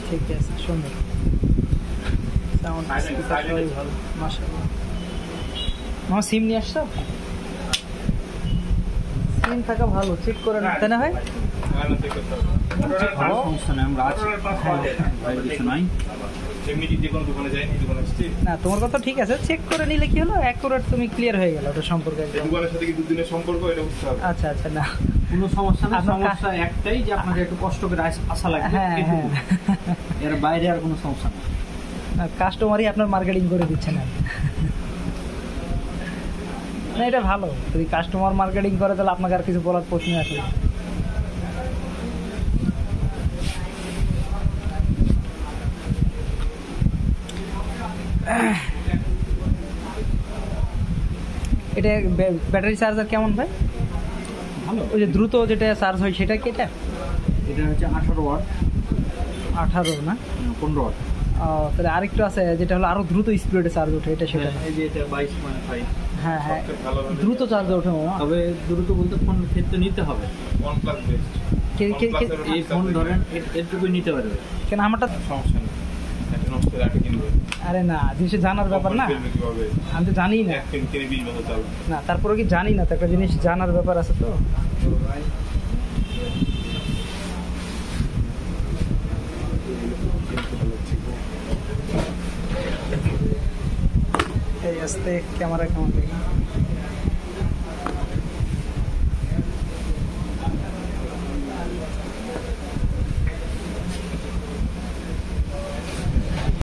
ঠিক আছে, সুন্দর সাউন্ড স্পিকার সবই ভালো মাশাআল্লাহ। মামা সিম নিয়ে আসছো? সিম থাকা ভালো, চেক করে নিতে না হয়। সমস্যা নেই, আমরা আছি, কিছু নাই। না তোমার কথা ঠিক আছে, চেক করে নিলে কি হলো, অ্যাকুরেট তুমি ক্লিয়ার হয়ে গেল ওটা সম্পর্কে একদম। দোকানের সাথে কি দুদিনের সম্পর্ক এটা বুঝতে হবে। আচ্ছা আচ্ছা, না কোনো সমস্যা না, আপনার সমস্যা একটাই যে আপনাকে একটু কষ্ট করে আসা লাগবে, হ্যাঁ হ্যাঁ, এর বাইরে আর কোনো সমস্যা নেই। কাস্টমারই আপনার মার্কেটিং করে দিচ্ছে না। না এটা ভালো, যদি কাস্টমার মার্কেটিং করে তাহলে আপনাকে আর কিছু বলার প্রশ্ন আসে না। এটা ব্যাটারি চার্জার কেমন ভাই? ভালো। ওই যে দ্রুত যেটা চার্জ হয় সেটা কি এটা? এটা হচ্ছে 18 ওয়াট। 18 না 15 ওয়াট। তাহলে আরেকটু আছে যেটা হলো আরো দ্রুত স্পিডে চার্জ ওঠে, এটা সেটা? এই যে এটা 22.5। হ্যাঁ হ্যাঁ, দ্রুত চার্জ ওঠে মামা। তবে দ্রুত বলতে ফোন ক্ষেত্রে নিতে হবে। OnePlus best. এই ফোন ধরেন এটুকুই নিতে পারবে। কেন আমারটা সমস্যা নেই, একটা নষ্ট রাখে কিনবে। আরে না, জিনিস জানার ব্যাপার না, কিভাবে আমি তো জানি না। কিনে 20 বছর চালাবে না তারপরে কি জানি না, তো একটা জিনিস জানার ব্যাপার আছে তো। এই আস্তে ক্যামেরা কেমন দেখি।